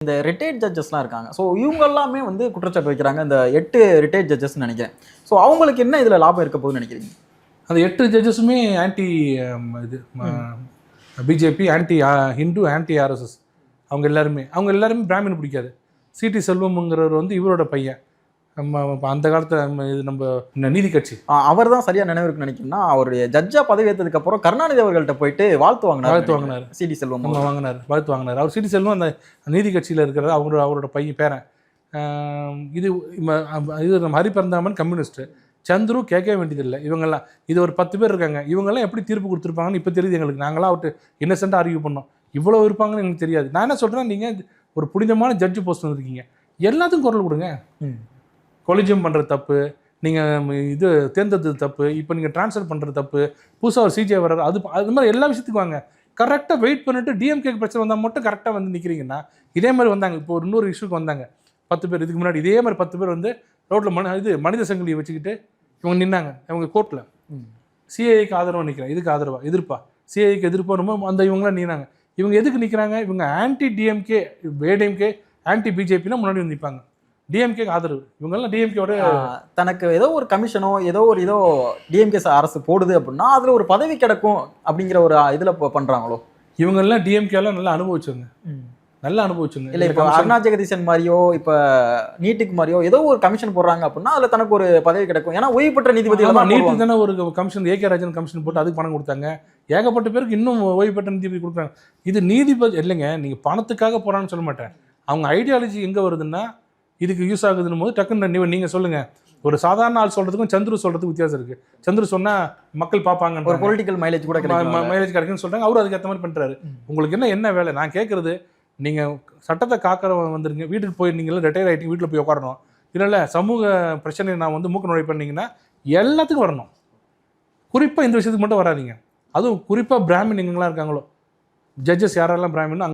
இந்த ரிட்டையர்ட் ஜட்ஜஸ்லாம் இருக்காங்க. ஸோ இவங்க எல்லாமே வந்து குற்றச்சாட்டு வைக்கிறாங்க. இந்த 8 ரிட்டையர்ட் ஜட்ஜஸ்ன்னு நினைக்கிறேன். ஸோ அவங்களுக்கு என்ன இதில் லாபம் இருக்க போகுதுன்னு நினைக்கிறீங்க? அந்த 8 ஜட்ஜஸுமே ஆன்டி இது BJP, anti Hindu, anti RSS. அவங்க எல்லாருமே பிராமின் பிடிக்காது. சிடி செல்வம்ங்கிறவர் வந்து இவரோட பையன். அந்த காலத்தில் இது நம்ம நீதி கட்சி. அவர் தான் சரியா நினைவுக்கு நினைக்கணும்னா அவருடைய ஜட்ஜா பதவி ஏற்றதுக்கு அப்புறம் கருணாநிதி அவர்கள்ட்ட போயிட்டு வாழ்த்து வாங்கினார். சிடி செல்வம் வாழ்த்து வாங்கினார். அவர் சிடி செல்வம் அந்த நீதி கட்சியில் இருக்கிற அவரோட பையன் பேரன். இது நம்ம ஹரிபரந்தாமன் கம்யூனிஸ்ட். சந்துரு கேட்க வேண்டியதில்லை. இவங்கெல்லாம் இது ஒரு 10 பேர் இருக்காங்க. இவங்கெல்லாம் எப்படி தீர்ப்பு கொடுத்துருப்பாங்கன்னு இப்போ தெரியுது எங்களுக்கு. நாங்களாம் அவர்கிட்ட இன்னசென்ட்டாக ஆர்கியூ பண்ணோம். இவ்வளோ இருப்பாங்கன்னு எனக்கு தெரியாது. நான் என்ன சொல்கிறேன், நீங்கள் ஒரு புனிதமான ஜட்ஜு போஸ்ட் வந்துருக்கீங்க, எல்லாத்துக்கும் குரல் கொடுங்க. கொலிஜியம் பண்ணுற தப்பு, நீங்கள் இது தேர்ந்தெடுத்தது தப்பு, இப்போ நீங்கள் ட்ரான்ஸ்ஃபர் பண்ணுறது தப்பு, புதுசாக ஒரு சிஜே வர்றாரு, அது மாதிரி எல்லா விஷயத்துக்கும் வாங்க. கரெக்டாக வெயிட் பண்ணிட்டு டிஎம்கே பிரச்சனை வந்தால் மட்டும் கரெக்டாக வந்து நிற்கிறீங்கன்னா, இதே மாதிரி வந்தாங்க. இப்போ ஒரு இன்னொரு இஷ்யூக்கு வந்தாங்க 10 பேர். இதுக்கு முன்னாடி இதே மாதிரி 10 பேர் வந்து ரோட்டில் மனித சங்கிலியை வச்சுக்கிட்டு இவங்க நின்னாங்க. அவங்க கோர்ட்டில் சிஐக்கு ஆதரவாக நிற்கிறேன், இதுக்கு ஆதரவாக எதிர்ப்பா, சிஐக்கு எதிர்ப்பாக அந்த இவங்களாம் நின்னாங்க. இவங்க எதுக்கு நிற்கிறாங்க? இவங்க ஆன்டி டிஎம்கே, ஏடிஎம்கே, ஆன்டி பிஜேபினா முன்னாடி வந்து நிற்பாங்க. டிஎம்கே ஆதரவு. இவங்கெல்லாம் டிஎம்கேவோட தனக்கு ஏதோ ஒரு கமிஷனோ ஏதோ டிஎம்கே அரசு போடுது அப்படின்னா அதில் ஒரு பதவி கிடைக்கும் அப்படிங்கிற ஒரு இதில் பண்ணுறாங்களோ. இவங்கெல்லாம் டிஎம்கேலாம் நல்லா அனுபவிச்சுங்க. இல்லை இப்போ அருணா ஜெகதீசன் மாதிரியோ இப்போ நீட்டுக்கு மாதிரியோ ஏதோ ஒரு கமிஷன் போடுறாங்க அப்படின்னா அதில் தனக்கு ஒரு பதவி கிடைக்கும். ஏன்னா ஓய்வு பெற்ற நீதிபதி நீட்டுக்கு தானே ஒரு கமிஷன், ஏகே ராஜன் கமிஷன் போட்டு அதுக்கு பணம் கொடுத்தாங்க. ஏகப்பட்ட பேருக்கு இன்னும் ஓய்வு பெற்ற நீதிபதி கொடுக்குறாங்க. இது நீதிபதி இல்லைங்க. நீங்கள் பணத்துக்காக போகிறான்னு சொல்ல மாட்டேன். அவங்க ஐடியாலஜி எங்கே வருதுன்னா இதுக்கு யூஸ் ஆகுதுன்னு போது டக்குன்னு நீங்கள் சொல்லுங்கள். ஒரு சாதாரண ஆள் சொல்கிறதுக்கும் சந்துரு சொல்கிறதுக்கு வித்தியாசம் இருக்குது. சந்துரு சொன்னால் மக்கள் பார்ப்பாங்க, ஒரு பொலிட்டிக்கல் மைலேஜ் கூட மைலேஜ் கிடைக்குன்னு சொல்கிறாங்க. அவரும் அதுக்கு ஏற்ற மாதிரி பண்ணுறாரு. உங்களுக்கு என்ன வேலை? நான் கேட்குறது, நீங்கள் சட்டத்தை காக்கிறவங்க வந்துருங்க, வீட்டுக்கு போய் நீங்களும் ரிட்டையர் ஆகிட்டீங்க, வீட்டில் போய் உட்காரணும். இல்லை சமூக பிரச்சனை நான் வந்து மூக்க நுழை பண்ணிங்கன்னா எல்லாத்துக்கும் வரணும். குறிப்பாக இந்த விஷயத்துக்கு மட்டும் வராதிங்க. அதுவும் குறிப்பாக பிராமின் எங்கெல்லாம் இருக்காங்களோ ஜட்ஜஸ் யாரெல்லாம் பிராமின்